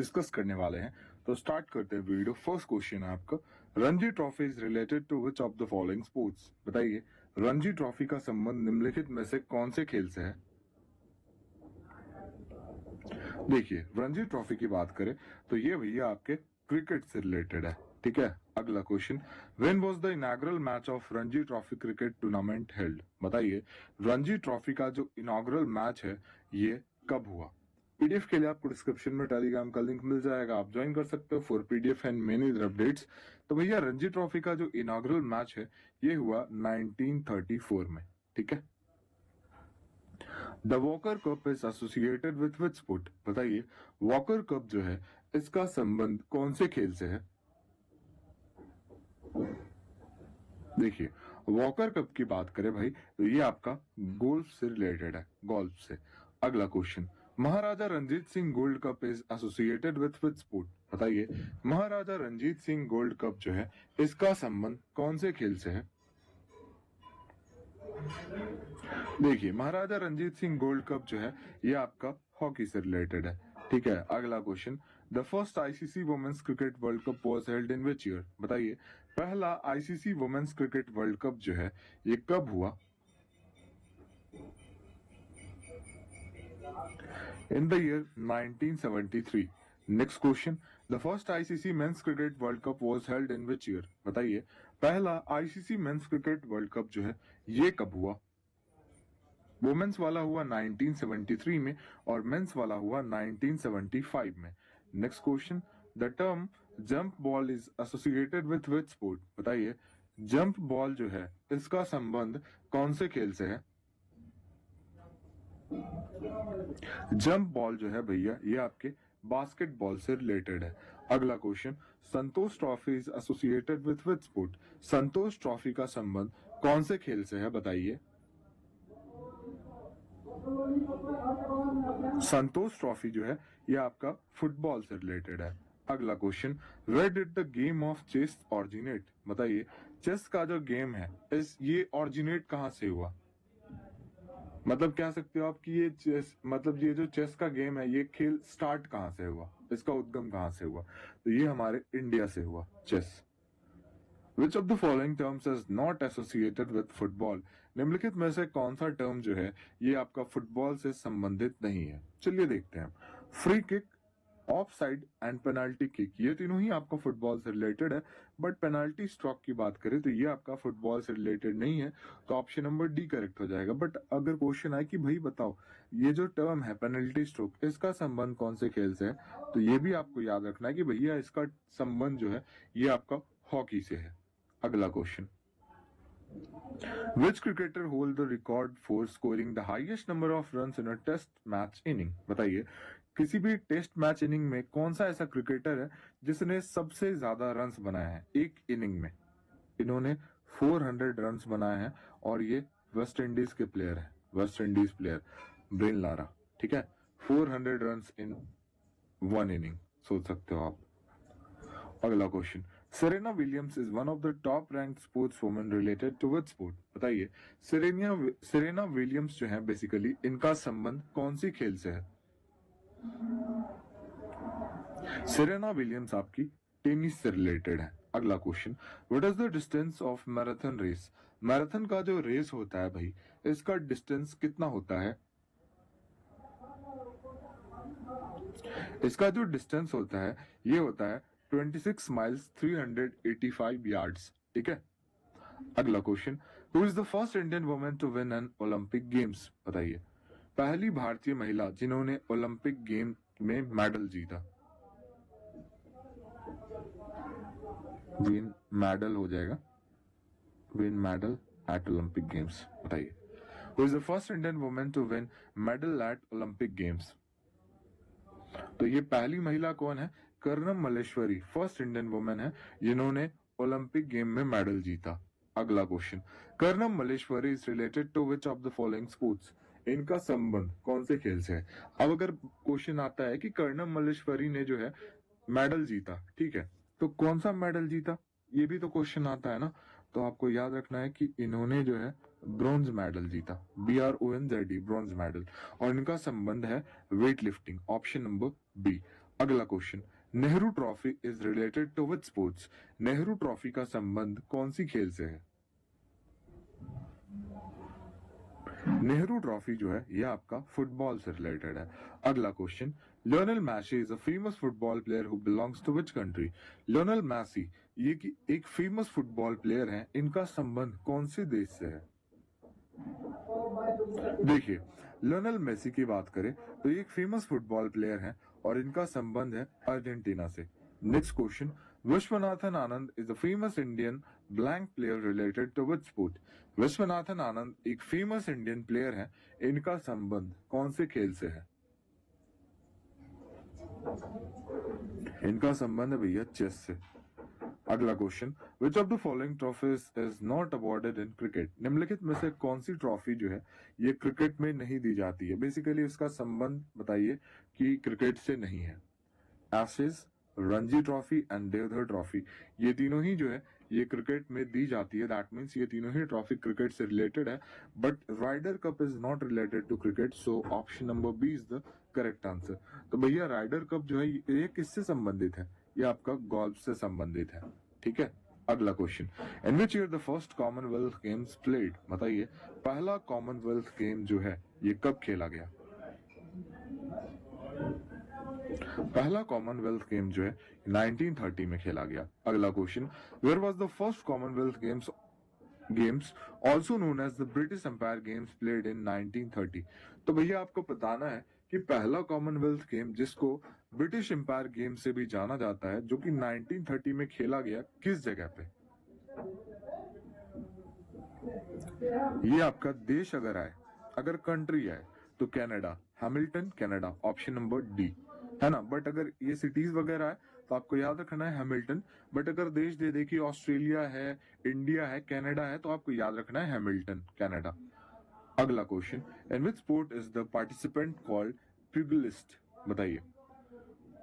Discuss करने वाले हैं। तो स्टार्ट करते हैं वीडियो। फर्स्ट क्वेश्चन है आपका, Ranji trophy is related to which of the following sports. बताइए रणजी ट्रॉफी का संबंध निम्नलिखित में से कौन से खेल से है। देखिए रणजी ट्रॉफी की बात करें तो ये भैया आपके क्रिकेट से रिलेटेड है। ठीक है, अगला question, when was the inaugural match of Ranji trophy cricket tournament held. बताइए रणजी ट्रॉफी का जो इनॉग्रल मैच है ये कब हुआ। पीडीएफ के लिए आपको डिस्क्रिप्शन में टेलीग्राम का लिंक मिल जाएगा, आप ज्वाइन कर सकते हो for PDF and many other updates. तो भैया रणजी ट्रॉफी का जो इनॉग्रल मैच है ये हुआ 1934 में। ठीक है, the walker cup is associated with which sport. बताइए वॉकर कप जो है इसका संबंध कौन से खेल से है। देखिए वॉकर कप की बात करें भाई तो ये आपका गोल्फ से रिलेटेड है, गोल्फ से। अगला question, Maharaja Ranjit Singh gold cup is associated with which sport. बताइए महाराजा रंजीत सिंह गोल्ड कप जो है इसका संबंध कौन से खेल से है। देखिए महाराजा रंजीत सिंह गोल्ड कप जो है ये आपका हॉकी से रिलेटेड है। ठीक है, अगला question, the first ICC women's cricket world cup was held in which year. बताइए पहला ICC women's cricket world cup जो है ये कब हुआ। In the year 1973। Next question, the first ICC men's cricket world cup was held in which year. बताइए पहला ICC men's cricket world cup जो है ये कब हुआ। वुमेन्स वाला हुआ 1973 में और मेंस वाला हुआ 1975 में। Next question, the term jump ball is associated with which sport. बताइए जंप बॉल जो है इसका संबंध कौन से खेल से है। जंप बॉल जो है भैया ये आपके बास्केटबॉल से रिलेटेड है। अगला question, Santosh trophy is associated with which sport. Santosh trophy का संबंध कौन से खेल से है। बताइए संतोष ट्रॉफी जो है ये आपका फुटबॉल से रिलेटेड है। अगला question, where did the game of chess originate. बताइए चेस का जो गेम है ये ऑरिजिनेट कहां से हुआ। मतलब कह सकते हो आप कि ये चेस मतलब ये जो चेस का गेम है ये खेल स्टार्ट कहां से हुआ, इसका उद्गम कहां से हुआ। तो ये हमारे इंडिया से हुआ chess. Which of the following terms is not associated with football? निम्नलिखित में से कौन सा टर्म जो है ये आपका फुटबॉल से संबंधित नहीं है। चलिए देखते हैं, free kick, of side and penalty kick, ये तीनों ही आपका फुटबॉल से रिलेटेड है। बट पेनाल्टी स्ट्रोक की बात करें तो ये आपका फुटबॉल से रिलेटेड नहीं है, तो ऑप्शन नंबर डी करेक्ट हो जाएगा। बट अगर क्वेश्चन आए कि भाई बताओ ये जो टर्म है पेनल्टी स्ट्रोक इसका संबंध कौन से खेल से है, तो ये भी आपको याद रखना है कि भैया इसका संबंध जो है ये आपका हॉकी से है। अगला question, which cricketer hold the record for scoring the highest number of runs in a test match inning. बताइए किसी भी टेस्ट मैच इनिंग में कौन सा ऐसा क्रिकेटर है जिसने सबसे ज्यादा रन्स बनाए हैं एक इनिंग में। इन्होंने 400 रन्स बनाए हैं और ये वेस्ट इंडीज के प्लेयर है, West Indies player Brian Lara. ठीक है, 400 रन्स इन वन इनिंग, सोच सकते हो आप। अगला question, Serena Williams is one of the top rank sports women related to which sport. बताइए सेरेना विलियम्स जो है बेसिकली इनका संबंध कौन सी खेल से है। सेरेना विलियम्स आपकी टेनिस से रिलेटेड है। अगला question, what is the distance of marathon race. Marathon का जो रेस होता है भाई इसका डिस्टेंस कितना होता है। इसका जो डिस्टेंस होता है ये होता है 26 माइल्स 385 यार्ड्स। ठीक है, अगला question, who is the first Indian women to win an Olympic games. बताइए पहली भारतीय महिला जिन्होंने ओलंपिक गेम में मेडल जीता। विन मेडल हो जाएगा, win medal at Olympic games. बताइए who is the first Indian women to win medal at Olympic games. तो ये पहली महिला कौन है, Karnam Malleswari first Indian women है जिन्होंने ओलंपिक गेम में मेडल जीता। अगला question, Karnam Malleswari is related to which of the following sports. इनका संबंध कौन से खेल से है। अब अगर क्वेश्चन आता है कि कर्णम मल्लेश्वरी ने जो है मेडल जीता, ठीक है, तो कौन सा मेडल जीता ये भी तो क्वेश्चन आता है ना। तो आपको याद रखना है कि इन्होंने जो है ब्रॉन्ज मेडल जीता, BRONZ ब्रॉन्ज मेडल, और इनका संबंध है weight lifting, option number B. अगला question, Nehru trophy is related to which sports? Nehru trophy का संबंध कौन सी खेल से है? नेहरू ट्रॉफी जो है ये आपका फुटबॉल से रिलेटेड है। अगला question, Lionel Messi is a famous football player who belongs to which country? Lionel Messi ये कि एक फेमस फुटबॉल प्लेयर है, इनका संबंध कौन से देश से है? देखिए, लियोनेल मेसी की बात करें तो ये एक फेमस फुटबॉल प्लेयर है और इनका संबंध है अर्जेंटीना से। Next question, Viswanathan Anand is a famous Indian blank player related to which sport? Viswanathan Anand एक फेमस इंडियन प्लेयर है, इनका संबंध कौन से खेल से है? इनका संबंध है भैया चेस से। अगला question, which of the following trophies is not awarded in cricket? निम्नलिखित में से कौन सी ट्रॉफी जो है ये क्रिकेट में नहीं दी जाती है? बेसिकली इसका संबंध बताइए कि क्रिकेट से नहीं है। Ashes, Ranji trophy and Deodhar trophy, ये तीनों ही जो है ये क्रिकेट में दी जाती है। दैट मीन्स ये तीनों ही ट्रॉफी क्रिकेट से रिलेटेड है, but Ryder cup is not related to cricket, so option number B is the correct answer. तो भैया राइडर कप जो है ये किससे संबंधित है? ये आपका गोल्फ से संबंधित है। ठीक है। अगला question, in which year the first Commonwealth games played? बताइए पहला कॉमनवेल्थ गेम जो है ये कब खेला गया? पहला कॉमनवेल्थ गेम जो है 1930 में खेला गया। अगला question, where was the first Commonwealth games also known as the British Empire games played in 1930? तो भैया आपको बताना है कि पहला कॉमनवेल्थ गेम जिसको ब्रिटिश एम्पायर गेम से भी जाना जाता है, जो कि 1930 में खेला गया, किस जगह पे? ये आपका देश अगर आए, अगर कंट्री आए तो Canada, Hamilton Canada, option number D है ना। बट अगर ये सिटीज वगैरह है तो आपको याद रखना है हैमिल्टन। बट अगर देश दे दे कि ऑस्ट्रेलिया है, इंडिया है, कनाडा है, तो आपको याद रखना है हैमिल्टन कनाडा। अगला question, in which sport is the participant called pugilist? बताइए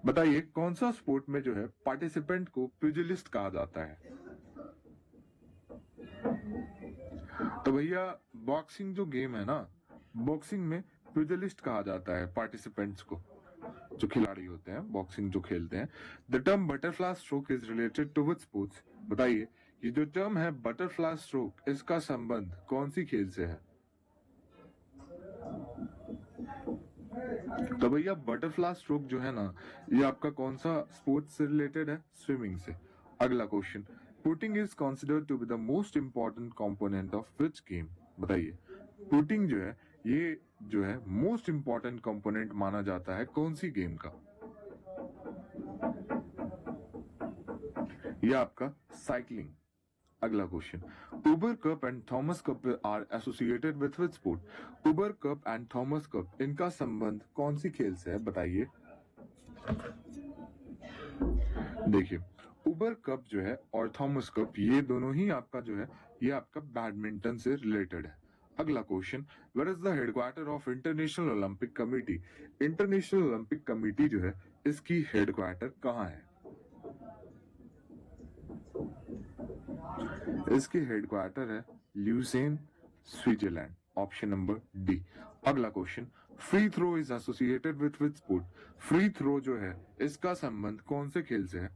बताइए कौन सा स्पोर्ट में जो है पार्टिसिपेंट को प्यूगिलिस्ट कहा जाता है? तो भैया बॉक्सिंग जो गेम है ना, बॉक्सिंग में प्यूगिलिस्ट कहा जाता है पार्टिसिपेंट्स को, जो खिलाड़ी होते हैं बॉक्सिंग जो खेलते हैं। The term butterfly stroke is related to which sports? बताइए ये जो टर्म है बटरफ्लाई स्ट्रोक, इसका संबंध कौन सी खेल से है? तो भैया बटरफ्लाई स्ट्रोक जो है ना, ये आपका कौन सा स्पोर्ट्स से रिलेटेड है? स्विमिंग से। अगला question, putting is considered to be the most important component of which game? बताइए पुटिंग जो है ये जो है मोस्ट इंपॉर्टेंट कंपोनेंट माना जाता है कौन सी गेम का? ये आपका साइकिलिंग। अगला question, Uber cup and Thomas cup are associated with which sport? Uber cup and Thomas cup, इनका संबंध कौन सी खेल से है? बताइए। देखिए उबर कप जो है और थॉमस कप, ये दोनों ही आपका जो है ये आपका बैडमिंटन से रिलेटेड है। अगला question, where is the headquarter of International Olympic Committee? International Olympic Committee जो है इसकी हेडक्वार्टर कहाँ है? इसकी हेडक्वार्टर है Lausanne, Switzerland, option number D. अगला question, free throw is associated with which sport? Free throw जो है इसका संबंध कौन से खेल से है?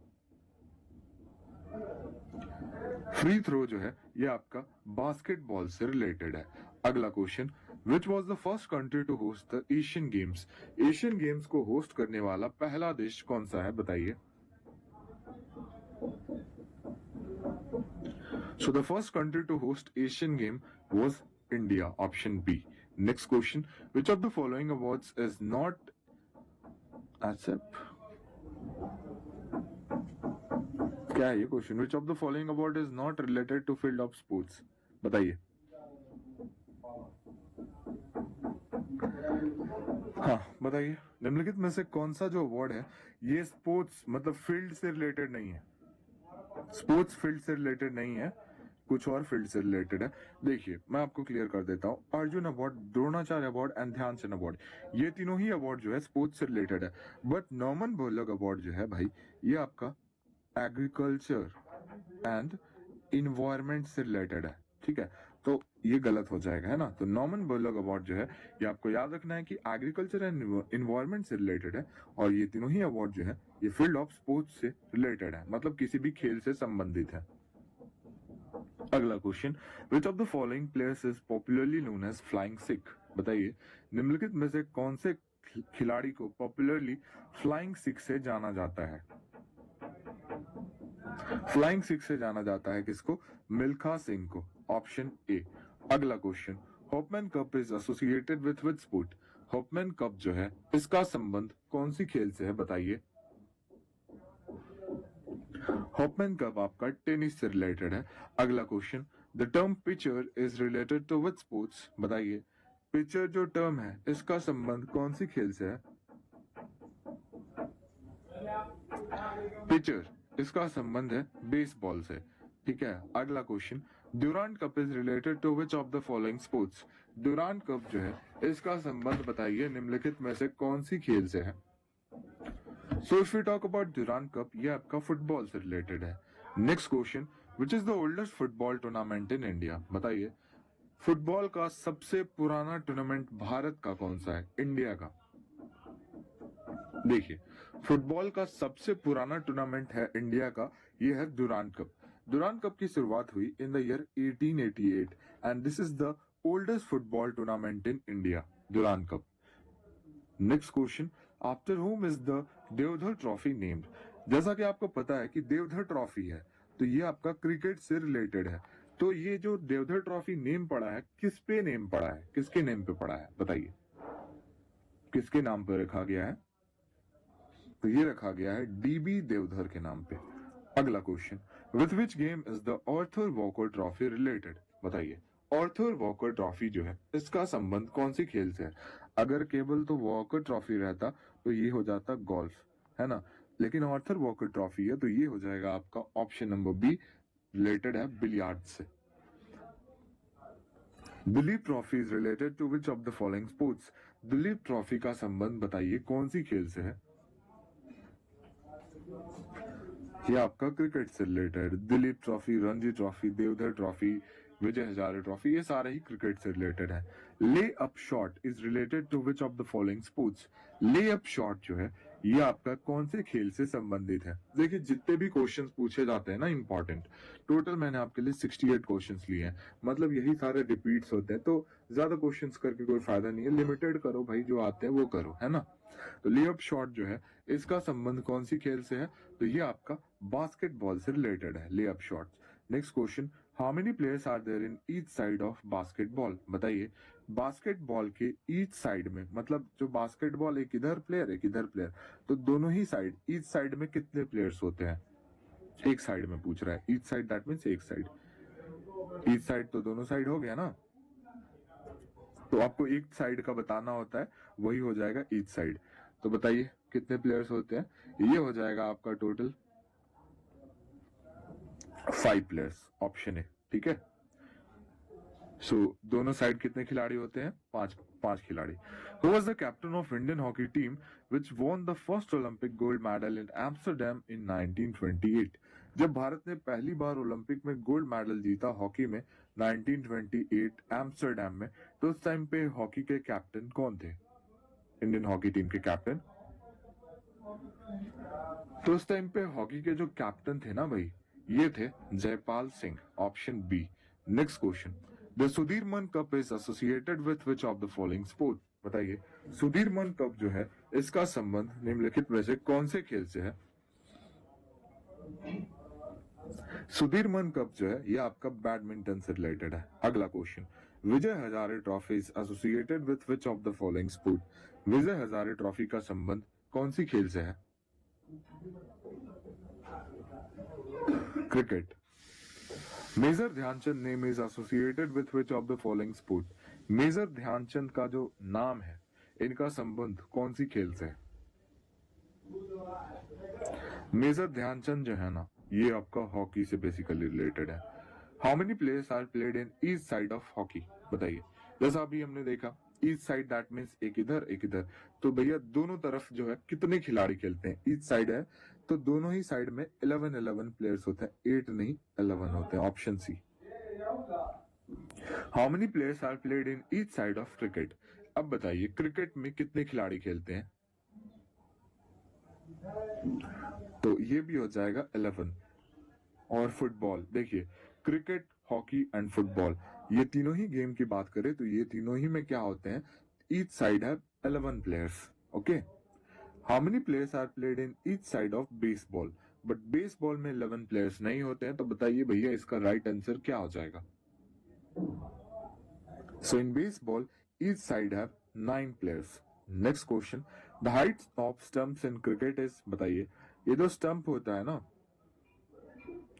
फ्री थ्रो जो है ये आपका बास्केटबॉल से रिलेटेड है। अगला question, which was the first country to host the Asian games? Asian games को होस्ट करने वाला पहला देश कौन सा है? बताइए। So the first country to host Asian game was India, option B. Next question, which of the following awards is not accept? क्या है ये question? Which of the following award is not related to field of sports? बताइए। हाँ बताइए, निम्नलिखित में से कौन सा जो अवार्ड है ये स्पोर्ट्स मतलब फील्ड से रिलेटेड नहीं है? स्पोर्ट्स फील्ड से रिलेटेड नहीं है, कुछ और फील्ड से रिलेटेड है। देखिए मैं आपको क्लियर कर देता हूँ, Arjun award, Dronacharya award and Dhyan Chand award, ये तीनों ही अवार्ड जो है स्पोर्ट्स से रिलेटेड है। बट नॉमन बोरलॉग अवार्ड जो है भाई ये आपका एग्रीकल्चर एंड इन्वायरमेंट से रिलेटेड है। ठीक है, तो ये गलत हो जाएगा, है ना। तो नॉर्मन बोरलॉग अवार्ड जो है ये आपको याद रखना है कि एग्रीकल्चर एंड इन्वायरमेंट से रिलेटेड है, और ये तीनों ही अवार्ड जो है ये फील्ड ऑफ स्पोर्ट्स से रिलेटेड है, मतलब किसी भी खेल से संबंधित है। अगला question, which of the following players is popularly known as flying Sikh? बताइए निम्नलिखित में से कौन से खिलाड़ी को पॉपुलरली फ्लाइंग सिख से जाना जाता है? फ्लाइंग सिख से जाना जाता है किसको? मिल्खा सिंह को, ऑप्शन ए। अगला question, Hopman cup is associated with which sport? Hopman cup जो है इसका संबंध कौन सी खेल से है? बताइए। होपमैन कप आपका टेनिस से रिलेटेड है। अगला question, the term pitcher is related to which sports? बताइए पिचर जो टर्म है इसका संबंध कौन सी खेल से है? पिचर इसका संबंध है बेसबॉल से, ठीक है। अगला question, Durand cup is related to which of the following sports? Durand cup जो है इसका संबंध बताइए निम्नलिखित में से कौन सी खेल से है? So if we talk about Durand cup, ये आपका फुटबॉल से रिलेटेड है। Next question, which is the oldest football tournament in India? बताइए फुटबॉल का सबसे पुराना टूर्नामेंट भारत का कौन सा है? इंडिया का। देखिए फुटबॉल का सबसे पुराना टूर्नामेंट है इंडिया का, ये है ड्यूरांट कप। ड्यूरांट कप की शुरुआत हुई in the year 1888 and this is the oldest football tournament in India, Durand cup. Next question, after whom is the Deodhar trophy named? जैसा कि आपको पता है कि देवधर ट्रॉफी है तो ये आपका क्रिकेट से रिलेटेड है। तो ये जो देवधर ट्रॉफी नेम पड़ा है किस पे नेम पड़ा है, किसके नेम पे पड़ा है? बताइए किसके नाम पर रखा गया है? तो ये रखा गया है डीबी देवधर के नाम पे। अगला question, with which game is the Arthur walker trophy related? बताइए आर्थर वॉकर ट्रॉफी जो है इसका संबंध कौन सी खेल से है? अगर केवल तो वॉकर ट्रॉफी रहता तो ये हो जाता गोल्फ, है ना, लेकिन आर्थर वॉकर ट्रॉफी है तो ये हो जाएगा आपका ऑप्शन नंबर बी, रिलेटेड है बिलियार्ड से। Duleep trophy is related to which of the following sports? Duleep trophy का संबंध बताइए कौन सी खेल से है? ये आपका क्रिकेट से related. Duleep trophy, Ranji trophy, Deodhar trophy, Vijay Hazare trophy, ये सारे ही क्रिकेट से रिलेटेड है। Lay up shot is related to which of the following sports? Lay up shot जो है ये आपका कौन से खेल से संबंधित है? देखिए जितने भी क्वेश्चंस पूछे जाते हैं ना इंपॉर्टेंट, टोटल मैंने आपके लिए 68 क्वेश्चंस लिए हैं, मतलब यही सारे रिपीट्स होते हैं, तो ज्यादा क्वेश्चंस करके कोई फायदा नहीं है, लिमिटेड करो भाई, जो आते हैं वो करो, है ना। तो ले अप शॉट जो है इसका संबंध कौन सी खेल से है? तो ये आपका बास्केटबॉल से रिलेटेड है, lay up shot. Next question, how many players are there in each side of basketball? बताइए बास्केटबॉल के ईच साइड में, मतलब जो बास्केटबॉल एक इधर प्लेयर एक इधर प्लेयर, तो दोनों ही साइड, ईच साइड में कितने प्लेयर्स होते हैं? एक साइड में पूछ रहा है, ईच साइड दैट मीन्स एक साइड, ईच साइड तो दोनों साइड हो गया ना, तो आपको एक साइड का बताना होता है, वही हो जाएगा ईच साइड। तो बताइए कितने प्लेयर्स होते हैं? ये हो जाएगा आपका टोटल 5 प्लेयर्स, ऑप्शन है, ठीक है। सो दोनों साइड कितने खिलाड़ी होते हैं? पांच खिलाड़ी। Who was the captain of Indian hockey team which won the first Olympic gold medal in Amsterdam in 1928? जब भारत ने पहली बार ओलंपिक में गोल्ड मेडल जीता हॉकी में 1928 एम्स्टरडैम में, तो उस टाइम पे हॉकी के कैप्टन कौन थे? इंडियन हॉकी टीम के कैप्टन, तो उस टाइम पे हॉकी के जो कैप्टन थे ना भाई, ये थे Jaipal Singh, option B. Next question, the Sudirman cup is associated with which of the following sport? बताइए सुधीरमन कप जो है इसका संबंध निम्नलिखित में से कौन से खेल से है? सुधीरमन कप जो है ये आपका बैडमिंटन से रिलेटेड है। अगला question, Vijay Hazare trophy is associated with which of the following sport? Vijay Hazare trophy का संबंध कौन सी खेल से है? Cricket. Major Dhyan Chand name is associated with which of the following sport? Major Dhyan Chand का जो नाम है इनका संबंध कौन सी खेल से है? मेजर ध्यानचंद जो है ना ये आपका हॉकी से बेसिकली रिलेटेड है। How many players are played in each side of hockey? बताइए जैसा अभी हमने देखा ईच साइड दैट मीन्स एक इधर, तो भैया दोनों तरफ जो है कितने खिलाड़ी खेलते हैं? ईच साइड है तो दोनों ही साइड में 11 प्लेयर्स होते हैं, 8 नहीं 11 होते हैं, option C. How many players are played in each side of cricket? अब बताइए क्रिकेट में कितने खिलाड़ी खेलते हैं? तो ये भी हो जाएगा 11। और फुटबॉल देखिए, क्रिकेट, हॉकी एंड फुटबॉल, ये तीनों ही गेम की बात करें तो ये तीनों ही में क्या होते हैं, ईच साइड है 11 players. Okay, how many players are played in each side of baseball? But baseball में 11 प्लेयर्स नहीं होते हैं, तो बताइए भैया इसका राइट आंसर क्या हो जाएगा? So in baseball each side have 9 players. Next question, the height of stumps in cricket is, बताइए ये जो स्टंप होता है ना,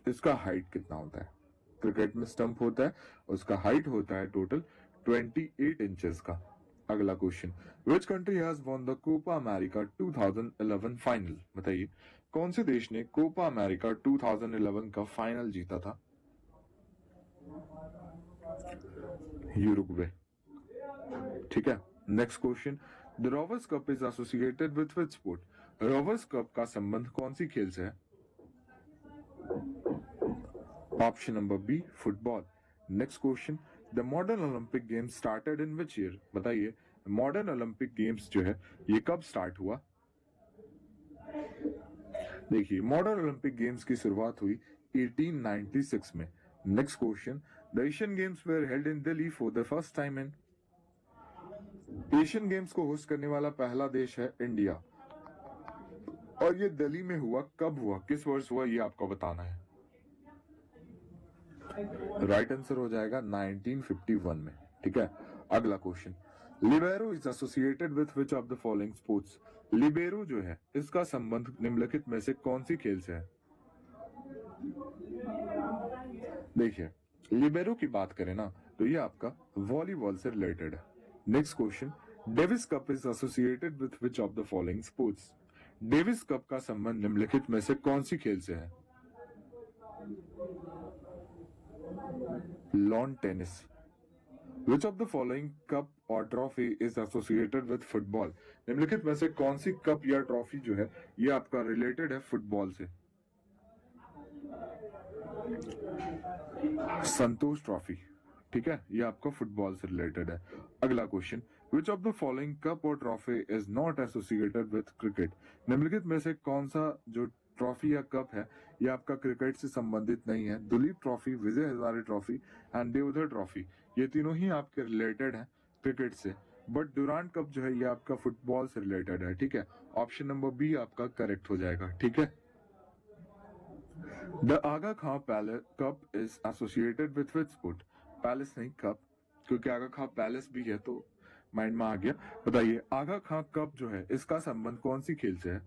इसका हाइट कितना होता है? क्रिकेट में स्टंप होता है, उसका हाइट होता है टोटल 28 इंचेस का। अगला question, which country has won the Copa America 2011 final? बताइए कौन से देश ने कोपा अमेरिका 2011 का फाइनल जीता था? यूरुग्वे। ठीक है, next question, the Rovers cup is associated with which sport? Rovers cup का संबंध कौन सी खेल से है? Option number B, football. Next question, the modern Olympic games started in which year? बताइए मॉडर्न ओलंपिक गेम्स जो है ये कब स्टार्ट हुआ? देखिए मॉडर्न ओलंपिक गेम्स की शुरुआत हुई 1896 में। Next question, the Asian games were held in Delhi for the first time in? Asian games को होस्ट करने वाला पहला देश है इंडिया, और ये दिल्ली में हुआ, कब हुआ, किस वर्ष हुआ, ये आपको बताना है। राइट आंसर हो जाएगा 1951 में। ठीक है, अगला question, libero is associated with which of the following sports? Libero जो है इसका संबंध निम्नलिखित में से कौन सी खेल से है? देखिए लिबेरो की बात करें ना तो ये आपका वॉलीबॉल से रिलेटेड है। Next question, Davis cup is associated with which of the following sports? Davis cup का संबंध निम्नलिखित में से कौन सी खेल से है? Lawn tennis. Which of the following cup और trophy is associated with football? निम्नलिखित में से कौन सी कप या ट्रॉफी जो है ये आपका रिलेटेड है फुटबॉल से? संतोष ट्रॉफी। ठीक है, ये आपका फुटबॉल से रिलेटेड है। अगला question, which of the following cup और trophy is not associated with cricket? निम्नलिखित में से कौन सा जो ट्रॉफी या कप है ये आपका क्रिकेट से संबंधित नहीं है? Duleep trophy, Vijay Hazare trophy and Deodhar trophy, ये तीनों ही आपके रिलेटेड है क्रिकेट से, बट डुरांड कप जो है ये आपका फुटबॉल से रिलेटेड है। ठीक है, ऑप्शन नंबर बी आपका करेक्ट हो जाएगा। ठीक है, the Aga Khan palace cup is associated with which sport? Palace नहीं, कप, क्योंकि आगा खां पैलेस भी है तो माइंड में आ गया। बताइए आगा खां कप जो है इसका संबंध कौन सी खेल से है?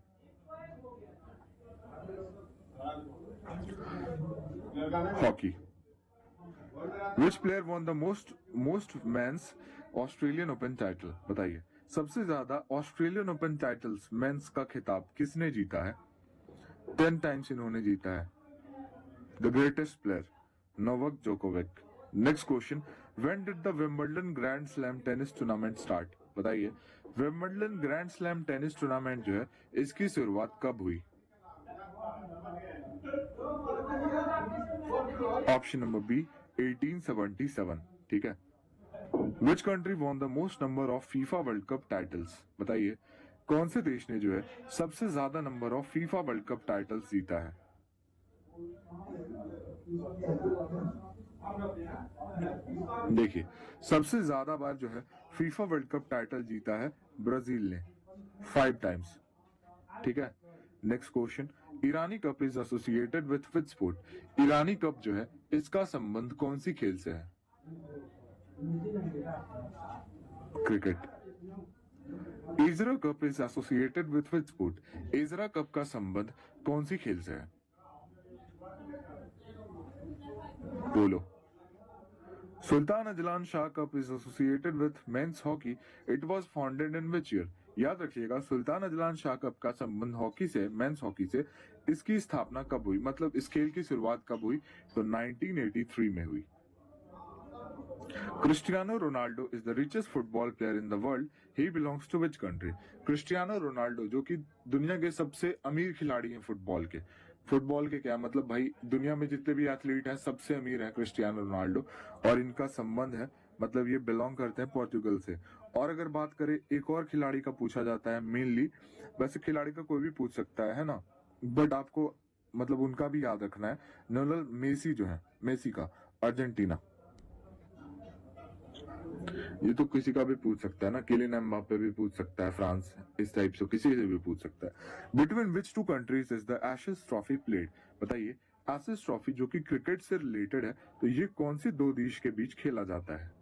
Hockey. Which player won the most men's Australian Open title? बताइए सबसे ज्यादा ऑस्ट्रेलियन ओपन टाइटल्स मेंस का खिताब किसने जीता है? 10 टाइम्स इन्होंने जीता है। The greatest player Novak Djokovic. Next question, when did the Wimbledon grand slam tennis tournament start? बताइए Wimbledon grand slam tennis tournament जो है इसकी शुरुआत कब हुई? Option number B 1877। ठीक है, which country won the most number of FIFA world cup titles? बताइए कौन से देश ने जो है सबसे ज्यादा number of FIFA world cup titles जीता है? देखिए सबसे ज्यादा बार जो है फीफा वर्ल्ड कप टाइटल जीता है ब्राजील ने, 5 टाइम्स। ठीक है, next question, Irani cup is associated with which sport? Irani cup जो है इसका संबंध कौन सी खेल से है? Cricket. Ezra cup is associated with which sport? Ezra cup का संबंध कौन सी खेल से है? बोलो। Sultan Azlan Shah cup is associated with men's hockey, it was founded in which year? याद रखिएगा सुल्तान अजलान शाह कप का संबंध हॉकी से, मेंस हॉकी से, इसकी स्थापना कब हुई, मतलब इस खेल की शुरुआत कब हुई? तो 1983 में हुई। Cristiano Ronaldo is the richest football player in the world, he belongs to which country? Cristiano Ronaldo जो कि दुनिया के सबसे अमीर खिलाड़ी हैं फुटबॉल के, फुटबॉल के क्या मतलब भाई, दुनिया में जितने भी एथलीट हैं सबसे अमीर है क्रिस्टियानो रोनाल्डो, और इनका संबंध है मतलब ये बिलोंग करते हैं पोर्चुगल से। और अगर बात करें एक और खिलाड़ी का पूछा जाता है मेनली, वैसे खिलाड़ी का कोई भी पूछ सकता है ना, बट आपको मतलब उनका भी याद रखना है। लियोनेल मेसी जो है, मेसी का, अर्जेंटीना। ये तो किसी का भी पूछ सकता है ना, किलियन एम्बापे भी पूछ सकता है फ्रांस, इस टाइप से किसी से भी पूछ सकता है। Between which two countries is the Ashes trophy played? बताइए, एशेज ट्रॉफी जो कि क्रिकेट से रिलेटेड है, तो ये कौन सी दो देश के बीच खेला जाता है?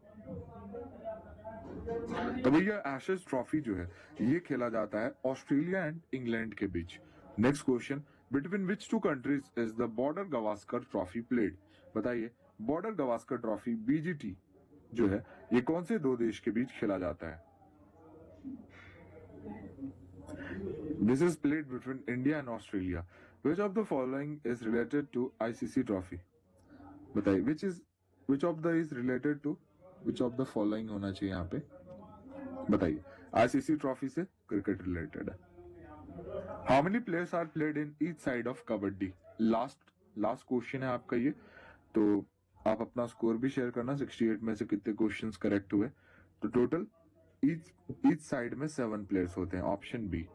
तो भैया एशेज ट्रॉफी जो है ये खेला जाता है ऑस्ट्रेलिया एंड इंग्लैंड के बीच। Next question, between which two countries is the Border Gavaskar trophy played? बताइए, बॉर्डर गवास्कर ट्रॉफी बीजीटी जो है ये कौन से दो देश के बीच खेला जाता है? This is played between India and Australia. Which of the following is related to ICC trophy? बताइए, which of the is related to, which of the following होना चाहिए यहाँ पे, बताइए। आईसीसी ट्रॉफी से क्रिकेट रिलेटेड है। How many players are played in each side of kabaddi? Last last question है आपका ये, तो आप अपना स्कोर भी शेयर करना, 68 में से कितने क्वेश्चंस करेक्ट हुए। तो टोटल ईच साइड में 7 प्लेयर्स होते हैं, ऑप्शन बी।